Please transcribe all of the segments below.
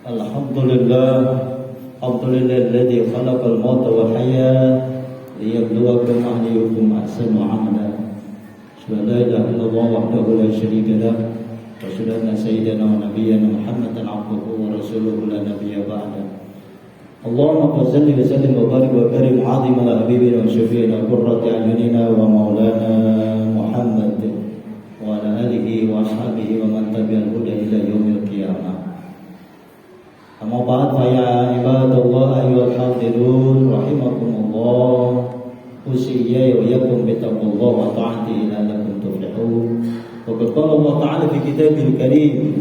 Alhamdulillahilladzi khalaqal mauta wal hayata liyabluwakum ayyukum ahsanu amala. Asyhadu an la ilaha illallah wahdahu la syarika lah wa asyhadu anna sayyidana wa nabiyyana Muhammadan abduhu wa rasuluhu la nabiyya ba'da. Allahumma shalli wa sallim wa barik wa karim 'azim ala habibina wa syafi'ina qurrati a'yunina wa maulana Muhammad wa ala alihi wa ashabihi wa man tabi'al huda ila yaumil qiyamah. Amma ba'd fa ya ibadallah ayyuhal hadirun rahimakumullah. Usiyya wa yakum bi taqwallah wa ta'ati la'allakum tuflihun. Wa qala Allah ta'ala fi kitabil karim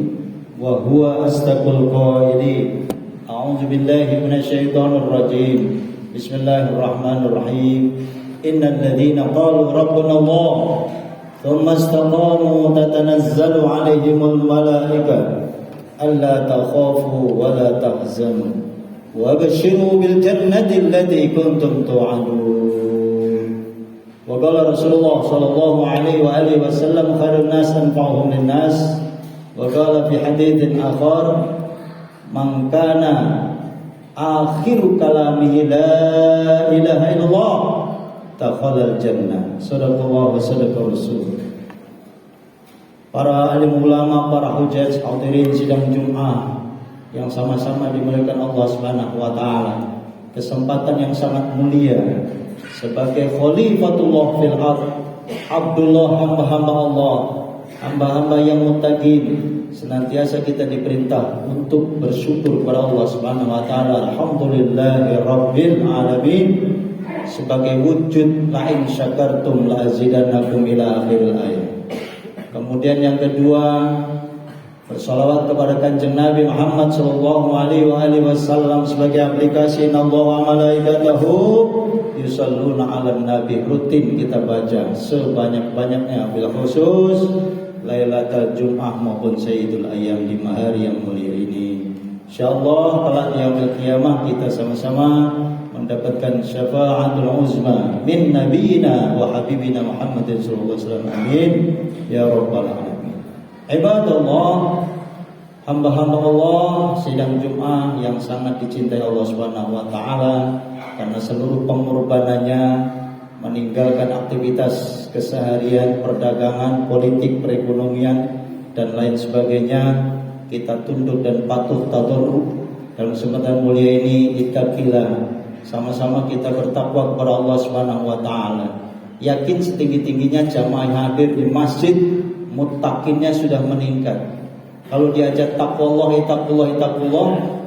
wa huwa astaqul qailin. A'udzu billahi minasyaitonir rajim. Bismillahirrahmanirrahim. Innal ladzina qalu rabbuna Allah thumma istaqamu tatanazzalu 'alaihimul malaikatu alla takhafu wa la tahzanu wa abshiru bil jannati allati kuntum tu'adun. Wa qala Rasulullah sallallahu alaihi wa alihi wasallam khairun nas anfa'uhum lin nas. Wa qala fi haditsin akhar man kana akhiru kalamihi la ilaha illallah dakhala al jannah. Sadaqallahu wa sadaqa rasul. Para alim ulama, para hujjaj, hadirin sidang Jumat yang sama-sama dimuliakan Allah Subhanahu wa taala. Kesempatan yang sangat mulia sebagai khalifatullah fil ardh, Abdullah, hamba-hamba Allah, hamba-hamba yang muttaqin, senantiasa kita diperintah untuk bersyukur kepada Allah Subhanahu wa taala. Alhamdulillahirabbil alamin. Sebagai wujud la in syakartum la azidannakum ila akhiril ayat. Kemudian yang kedua, bersalawat kepada Kanjeng Nabi Muhammad sallallahu alaihi wasallam sebagai aplikasi innallaha wa malaikatahu yusholluna 'alan nabi. Rutin kita baca sebanyak-banyaknya, bil khusus Lailatul Jum'ah maupun Sayyidul Ayyam di hari yang mulia ini. Insyaallah kelak yaumil qiyamah kita sama-sama mendapatkan syafaatul uzma min nabiyina wa habibina Muhammadin sallallahu alaihi wasallam. Amin ya rabbal alamin. Ibadallah, hamba-hamba Allah, sidang Jumat yang sangat dicintai Allah Subhanahu wa taala karena seluruh pengorbanannya meninggalkan aktivitas keseharian, perdagangan, politik, perekonomian dan lain sebagainya. Kita tunduk dan patuh tadarruk dalam kesempatan mulia ini. Ittaqillah, sama-sama kita bertakwa kepada Allah Subhanahu wa taala. Yakin setinggi-tingginya jamaah yang hadir di masjid muttaqinnya sudah meningkat. Kalau diajak taqwallah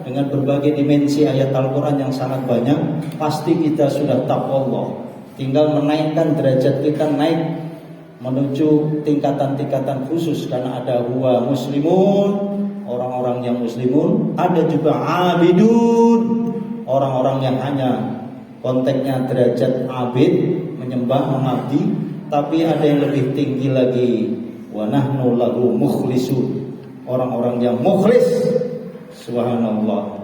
dengan berbagai dimensi ayat Al-Qur'an yang sangat banyak, pasti kita sudah taqwallah. Tinggal menaikkan derajat kita, naik menuju tingkatan-tingkatan khusus karena ada huwa muslimun, orang-orang yang muslimun, ada juga abidun, orang-orang yang hanya konteksnya derajat abid, menyembah, mengabdi, tapi ada yang lebih tinggi lagi, wa nahnu lahu mukhlisun, orang-orang yang mukhlis. Subhanallah.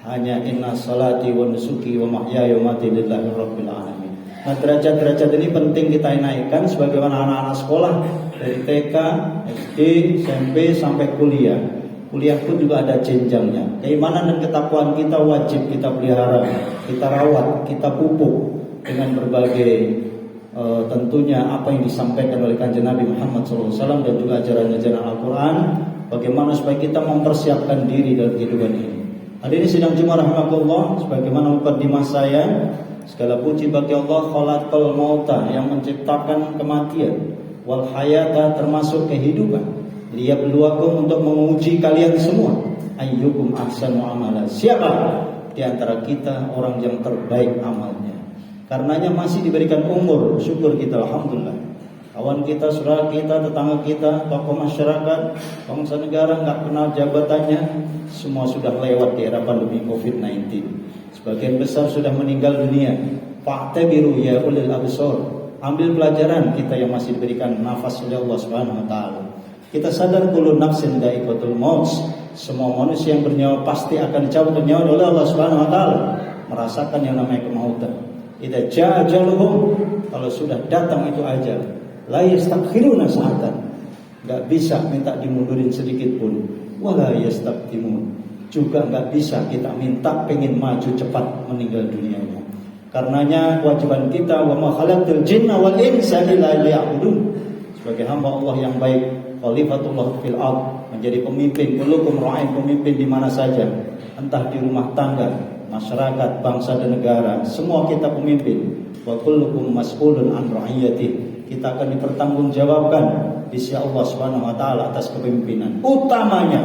Hanya inna salati wa nusuki wa mahyaya wa mamati lillahi rabbil alamin. Nah, derajat-derajat ini penting kita naikkan sebagaimana anak-anak sekolah dari TK, SD, SMP sampai kuliah. Kuliah pun juga ada jenjangnya. Keimanan dan ketakwaan kita wajib kita pelihara, kita rawat, kita pupuk dengan berbagai tentunya apa yang disampaikan oleh Kanjeng Nabi Muhammad SAW dan juga ajaran-ajaran Al-Quran. Bagaimana supaya kita mempersiapkan diri dalam kehidupan ini. Hadirin sidang Jumat rahimakumullah, sebagaimana mukadimah saya, segala puji bagi Allah khalaqal mauta yang menciptakan kematian, wal hayata termasuk kehidupan, liyabluwakum untuk menguji kalian semua, ayyukum ahsanu amala, siapa di antara kita orang yang terbaik amalnya. Karenanya masih diberikan umur, syukur kita alhamdulillah. Kawan kita, saudara kita, tetangga kita, tokoh masyarakat, bangsa negara enggak kenal jabatannya, semua sudah lewat di era pandemi Covid-19. Sebagian besar sudah meninggal dunia. Fa'tabiru ya ulil absar. Ambil pelajaran kita yang masih diberikan nafas oleh Allah Subhanahu wa taala. Kita sadar kullu nafsin dha'iqatul maut. Semua manusia yang bernyawa pasti akan dicabut nyawa oleh Allah Subhanahu wa taala, merasakan yang namanya kemautan. Idza jaa ajaluhum, kalau sudah datang itu ajal, la yastakhiruna sa'atan, enggak bisa minta dimundurin sedikit pun, wala yastaqdimun, juga nggak bisa kita minta pengen maju cepat meninggal dunianya. Karenanya kewajiban kita, wa ma khalaqtul jinna wal insa illa liya'budun, sebagai hamba Allah yang baik, khalifatullah fil ard, menjadi pemimpin, kullukum ra'in, pemimpin di mana saja, entah di rumah tangga, masyarakat, bangsa dan negara, semua kita pemimpin. Wa kullukum mas'ulun an ra'iyati, kita akan dipertanggungjawabkan di sisi Allah Subhanahu wa taala atas kepemimpinan. Utamanya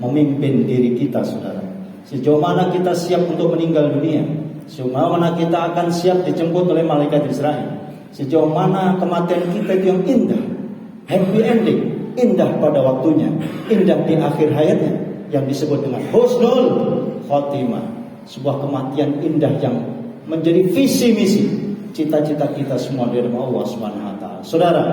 memimpin diri kita, saudara. Sejauh mana kita siap untuk meninggal dunia, sejauh mana kita akan siap dijemput oleh malaikat Israel, sejauh mana kematian kita itu yang indah, happy ending, indah pada waktunya, indah di akhir hayatnya, yang disebut dengan husnul khotimah, sebuah kematian indah yang menjadi visi misi cita-cita kita semua dari Allah Subhanahu wa taala. Saudara,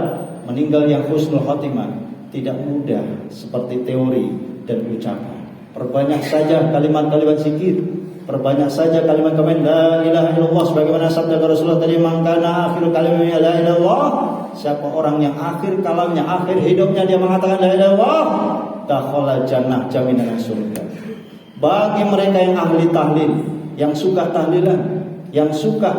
meninggal yang husnul khotimah tidak mudah seperti teori dan ucapan. Perbanyak saja kalimat-kalimat zikir, perbanyak saja kalimat-kalimat la ilaha illallah, sebagaimana sabda Rasulullah tadi, mangkana akhir kalimnya la ilaha illallah, siapa orang yang akhir kalamnya, akhir hidupnya dia mengatakan la ilaha illallah, dakhala jannah, jaminan surga. Bagi mereka yang ahli tahlil, yang suka tahlilan, yang suka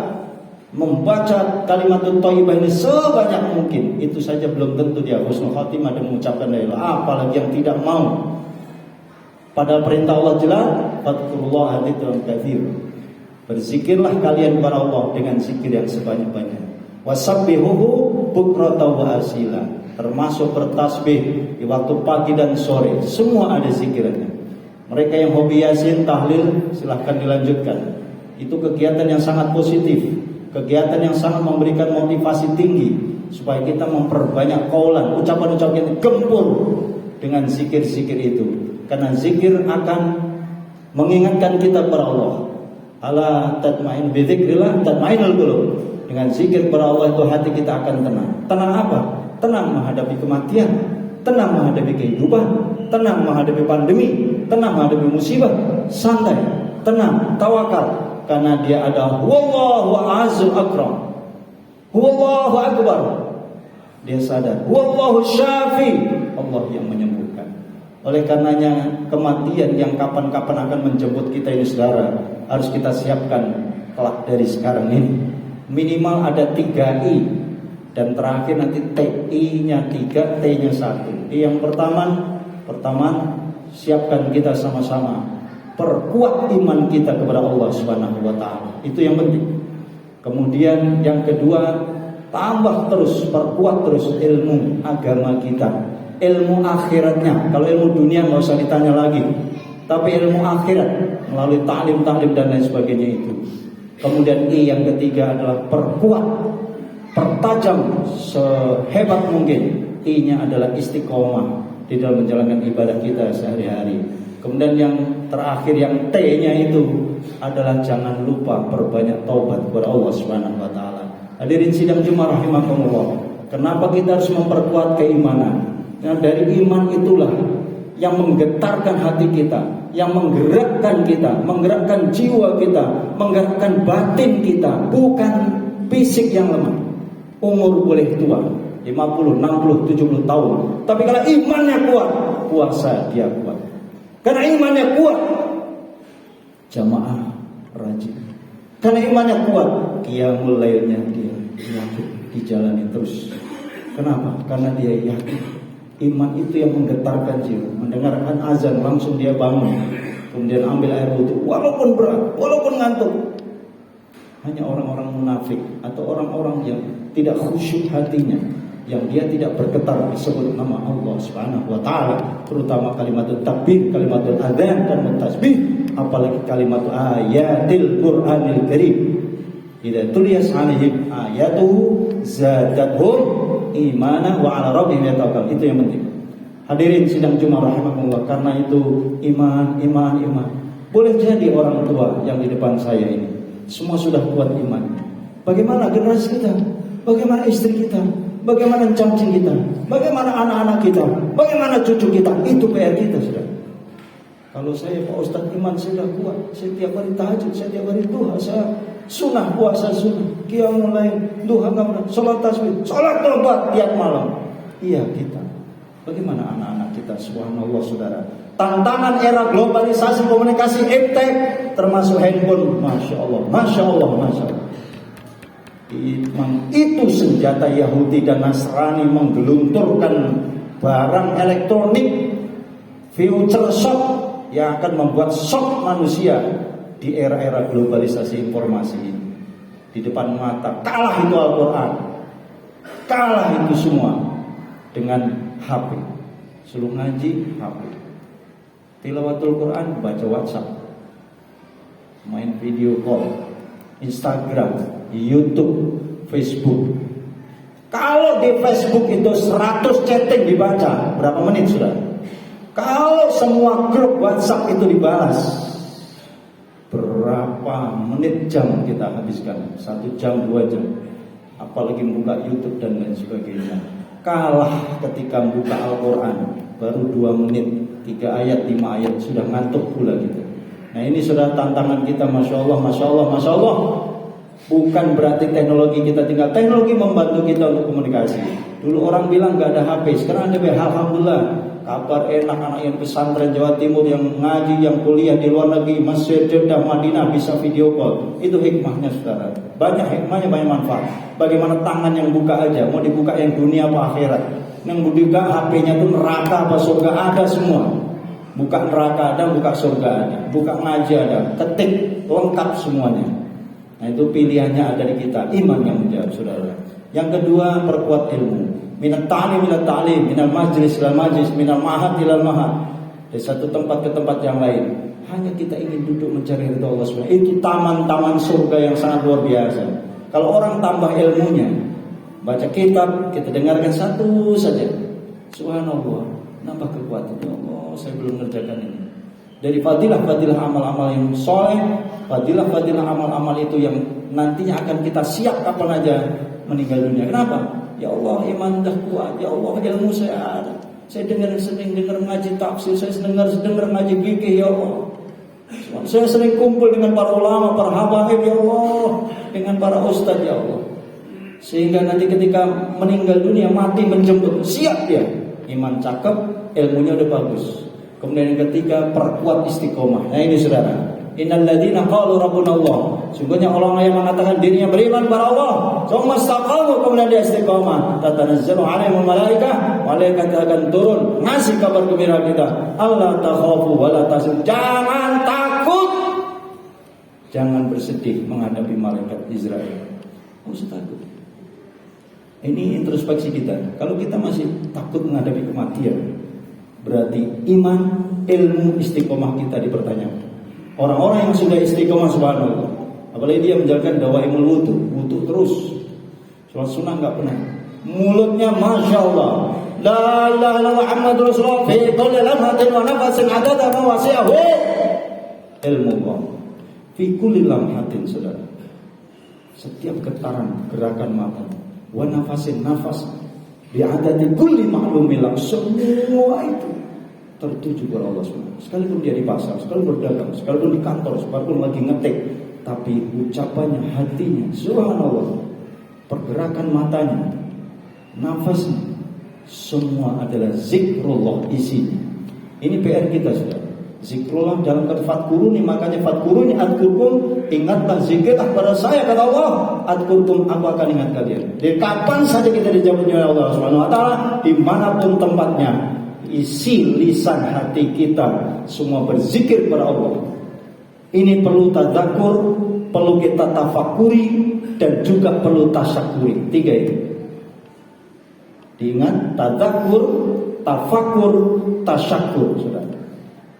membaca kalimatut thayyibah ini sebanyak mungkin, itu saja belum tentu dia husnul khatimah dan mengucapkan la ilaha, apalagi yang tidak mau. Padahal perintah Allah jelas, fadhkurullaha dzikran katsira, berzikirlah kalian kepada Allah dengan zikir yang sebanyak-banyak. Wasabbihuhu bukratan wa asila, termasuk bertasbih di waktu pagi dan sore, semua ada zikirnya. Mereka yang hobi yasin, tahlil, silahkan dilanjutkan. Itu kegiatan yang sangat positif, kegiatan yang sangat memberikan motivasi tinggi supaya kita memperbanyak qaulan, ucapan-ucapan yang gempur dengan zikir-zikir itu. Karena zikir akan mengingatkan kita kepada Allah. Ala tatmain bi dzikrillah tatmainul qulub. Dengan zikir kepada Allah itu hati kita akan tenang. Tenang apa? Tenang menghadapi kematian, tenang menghadapi kehidupan, tenang menghadapi pandemi, tenang menghadapi musibah, santai, tenang, tawakal, karena dia ada huwallahu azul akram, huwallahu akbar. Dia sadar huwallahu syafi, Allah yang menyembuhkan. Oleh karenanya kematian yang kapan-kapan akan menjemput kita ini, saudara, harus kita siapkan kelak dari sekarang ini. Minimal ada 3 I, dan terakhir nanti TI-nya 3, T-nya 1. I yang pertama siapkan kita sama-sama, perkuat iman kita kepada Allah Subhanahu wa taala. Itu yang penting. Kemudian yang kedua, tambah terus, perkuat terus ilmu agama kita, ilmu akhiratnya. Kalau ilmu dunia nggak usah ditanya lagi, tapi ilmu akhirat melalui taklim dan lain sebagainya itu. Kemudian I yang ketiga adalah perkuat, pertajam sehebat mungkin. I-nya adalah istiqomah di dalam menjalankan ibadah kita sehari-hari. Kemudian yang terakhir, yang T-nya itu adalah jangan lupa perbanyak taubat kepada Allah Subhanahu wa taala. Hadirin sidang Jumat rahimakumullah. Kenapa kita harus memperkuat keimanan? Nah, dari iman itulah yang menggetarkan hati kita, yang menggerakkan kita, menggerakkan jiwa kita, menggerakkan batin kita, bukan fisik yang lemah. Umur boleh tua, 50, 60, 70 tahun, tapi kalau imannya kuat, puasa dia kuat. Karena imannya kuat, jamaah rajin. Karena imannya kuat, qiyamul lailnya dia yakin dijalani terus. Kenapa? Karena dia yakin. Iman itu yang menggetarkan jiwa. Mendengarkan azan langsung dia bangun, kemudian ambil air wudhu, walaupun berat, walaupun ngantuk. Hanya orang-orang munafik atau orang-orang yang tidak khusyuk hatinya, yang dia tidak bergetar disebut nama Allah Subhanahu wa taala, terutama kalimatul takbir, kalimatul adzan dan tasbih, apalagi kalimatul ayatil Qur'anil Karim. Idza tuliyas 'alaihim ayatuhu zadatuhum imana wa 'ala rabbihim yatawakkalun. Itu yang penting. Hadirin sidang Jumat rahimakumullah, karena itu iman. Boleh jadi orang tua yang di depan saya ini semua sudah kuat iman. Bagaimana generasi kita? Bagaimana istri kita? Bagaimana cacing kita? Bagaimana anak-anak kita? Bagaimana cucu kita? Itu PR kita, sudah. Kalau saya Pak Ustadz iman saya sudah kuat, saya tiap hari tahajud, saya tiap hari duha, saya sunnah puasa sunnah, qiyamul lail, duha enggak, salat tasbih, salat tobat tiap malam. Iya kita. Bagaimana anak-anak kita? Subhanallah, saudara. Tantangan era globalisasi komunikasi iptek termasuk handphone. Masya Allah, Masya Allah, Masya Allah. Itu senjata Yahudi dan Nasrani menggelunturkan barang elektronik future shock yang akan membuat shock manusia di era-era globalisasi informasi ini. Di depan mata kalah itu Al-Quran, kalah itu semua dengan HP. Suruh ngaji HP, tilawatul Quran baca WhatsApp, main video call, Instagram, YouTube, Facebook. Kalau di Facebook itu 100 chatting dibaca, berapa menit sudah? Kalau semua grup WhatsApp itu dibalas, berapa menit jam kita habiskan? 1 jam, 2 jam. Apalagi buka YouTube dan lain sebagainya. Kalah ketika buka Al-Quran, baru 2 menit, 3 ayat, 5 ayat, sudah ngantuk pula gitu. Nah ini sudah tantangan kita, Masya Allah, Masya Allah, Masya Allah. Bukan berarti teknologi kita tinggal. Teknologi membantu kita untuk komunikasi. Dulu orang bilang gak ada HP, sekarang ada HP. Alhamdulillah, kabar enak anak yang pesantren Jawa Timur yang ngaji, yang kuliah di luar negeri, Mesir, Jeddah, Madinah bisa video call. Itu hikmahnya saudara. Banyak hikmahnya, banyak manfaat. Bagaimana tangan yang buka aja, mau dibuka yang dunia apa akhirat. Yang buka HP-nya itu neraka apa surga ada semua. Buka neraka ada, buka surga ada, buka ngaji ada, ketik lengkap semuanya. Nah itu pilihannya ada di kita, iman yang menjawab saudara. Yang kedua, perkuat ilmu. Minat ta'lim, minat ta'lim, minal majlis ilal majlis, minal mahad ilal mahad. Dari satu tempat ke tempat yang lain. Hanya kita ingin duduk mencari ridha Allah SWT. Itu taman-taman surga yang sangat luar biasa. Kalau orang tambah ilmunya, baca kitab, kita dengarkan satu saja, subhanallah, nambah kekuatan. Ya Allah, saya belum mengerjakan ini. Dari fadilah-fadilah amal-amal yang soleh, fadilah-fadilah amal-amal itu yang nantinya akan kita siap kapan aja meninggal dunia. Kenapa? Ya Allah, iman dah kuat. Ya Allah, ilmu saya ada. Saya sering dengar ngaji tafsir, saya dengar ngaji fikih. Ya Allah, saya sering kumpul dengan para ulama, para habaib. Ya Allah, dengan para ustaz. Ya Allah, sehingga nanti ketika meninggal dunia, mati menjemput, siap dia. Iman cakep, ilmunya udah bagus. Kemudian yang ketiga, perkuat istiqomah. Nah ini saudara, innal ladzina qalu rabbuna Allah. Sungguhnya orang yang mengatakan dirinya beriman kepada Allah, tsumma istaqamu, kemudian dia istiqomah, tatanazzalu alaihimul malaikah, malaikat akan turun ngasih kabar gembira kita, Allah takhafu wa la tahzanu. Jangan takut, jangan bersedih menghadapi malaikat Israel. Oh, takut. Ini introspeksi kita. Kalau kita masih takut menghadapi kematian, berarti iman, ilmu, istiqomah kita dipertanyakan. Orang-orang yang sudah istiqomah subhanallah, apalagi dia menjalankan dawaimul wudu terus, sholat sunnah nggak pernah, mulutnya masya Allah, la ilaha illallah Muhammadur Rasulullah fi kulli lamhatin wa nafasin adada ma wasi'ahu ilmu Allah fi kulli lamhatin saudara, setiap getaran gerakan mata, wa nafasin nafas bi'adati kulli ma'lumin, semua itu tertuju kepada Allah SWT. Sekalipun dia di pasar, sekalipun berdagang, sekalipun di kantor, sekalipun lagi ngetik, tapi ucapannya, hatinya, subhanallah, pergerakan matanya, nafasnya, semua adalah zikrullah isinya. Ini PR kita sudah. Zikrullah dalam kata fadkuruni, makanya fadkuruni adkurkum, ingatlah zikirlah pada saya kata Allah, adkurkum, aku akan ingat kalian. Dari kapan saja kita dijawab oleh Allah SWT, dimanapun tempatnya, isi lisan hati kita semua berzikir kepada Allah. Ini perlu tadzakur, perlu kita tafakuri, dan juga perlu tasyakuri. 3 itu. Diingat, tadzakur, tafakur, tasyakur, saudara.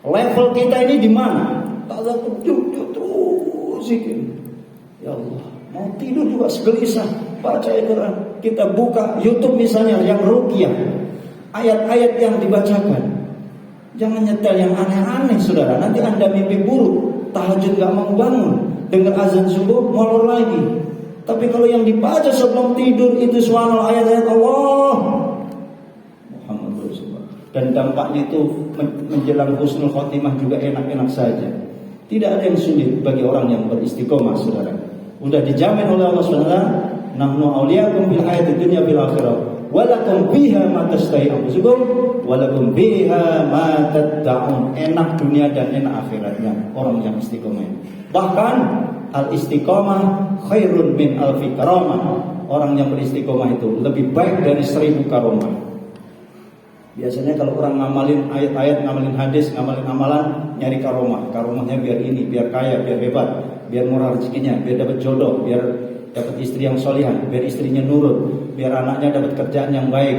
Level kita ini di mana? Tadzakur duduk terus zikir. Ya Allah, mau tidur juga segelisah baca Al-Quran. Kita buka YouTube misalnya yang ruqyah, ayat-ayat yang dibacakan. Jangan nyetel yang aneh-aneh saudara. Nanti Anda mimpi buruk, tahajud gak mau bangun, dengar azan subuh molor lagi. Tapi kalau yang dibaca sebelum tidur itu subhanallah, ayat-ayat Allah Muhammad Rasulullah, dan dampaknya itu menjelang husnul khotimah juga enak-enak saja. Tidak ada yang sulit bagi orang yang beristiqomah saudara. Udah dijamin oleh Allah SWT, nahnu auliyakum fil hayatid dunya fil akhirah. walakum biha ma tastahi anfusukum walakum biha ma tad'un. Enak dunia dan enak akhiratnya orang yang istiqomah. Bahkan al istiqomah khairun min alfi karamah. Orang yang beristiqomah itu lebih baik dari 1000 karomah. Biasanya kalau orang ngamalin ayat-ayat, ngamalin hadis, ngamalin amalan, nyari karomah. Karomahnya biar ini, biar kaya, biar hebat, biar murah rezekinya, biar dapat jodoh, biar dapat istri yang solihah, biar istrinya nurut, biar anaknya dapat kerjaan yang baik.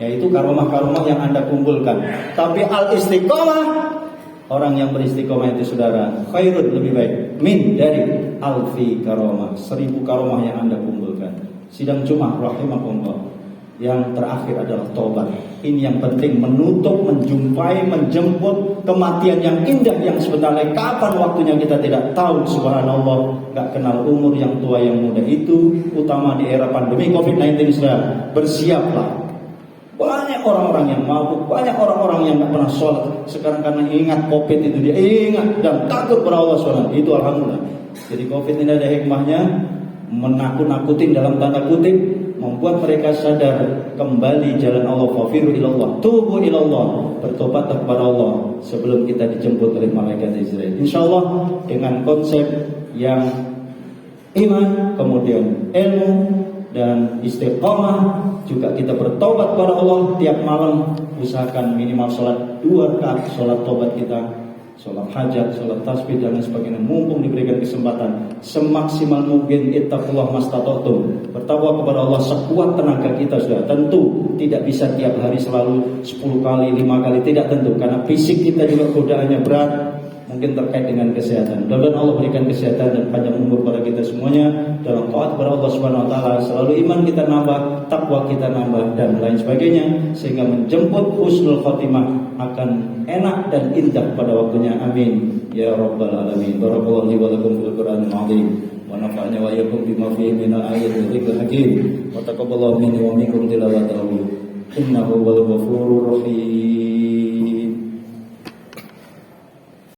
Ya itu karomah-karomah yang Anda kumpulkan. Tapi al-istiqomah, orang yang beristiqomah itu saudara, khairun lebih baik min dari alfi karomah, 1000 karomah yang Anda kumpulkan. Sidang Jumat rahimakumullah. Yang terakhir adalah taubat. Ini yang penting, menutup, menjumpai, menjemput kematian yang indah yang sebentar lagi. Kapan waktunya kita tidak tahu, subhanallah. Gak kenal umur yang tua yang muda itu, utama di era pandemi COVID-19 sudah. Bersiaplah. Banyak orang-orang yang mabuk, banyak orang-orang yang gak pernah sholat. Sekarang karena ingat COVID itu, dia ingat dan takut pada Allah SWT. Itu alhamdulillah. Jadi COVID ini ada hikmahnya, menakut-nakutin dalam tanda kutip, membuat mereka sadar kembali jalan Allah. Fafiru ilallah, tubu ilallah, bertobat kepada Allah sebelum kita dijemput oleh malaikat Israel. InsyaAllah dengan konsep yang iman, kemudian ilmu dan istiqamah, juga kita bertobat kepada Allah tiap malam. Usahakan minimal sholat 2 rakaat, sholat tobat kita, sholat hajat, sholat tasbih dan lain sebagainya. Mumpung diberikan kesempatan, semaksimal mungkin ittaqullah mastata'tum, bertakwa kepada Allah sekuat tenaga kita. Sudah tentu tidak bisa tiap hari selalu 10 kali, 5 kali, tidak tentu, karena fisik kita juga godaannya berat, mungkin terkait dengan kesehatan. Mudah-mudahan Allah berikan kesehatan dan panjang umur pada kita semuanya dalam taat kepada Allah Subhanahu wa taala. Selalu iman kita nambah, takwa kita nambah dan lain sebagainya, sehingga menjemput husnul khotimah akan enak dan indah pada waktunya. Amin ya rabbal alamin. Barakallahu li wa lakum fil Qur'anil azim wa nafa'ana wa iyyakum bima fihi minal ayatil hakim wa taqabbalallahu minni wa minkum tilawatahu innahu wal ghafurur rahim.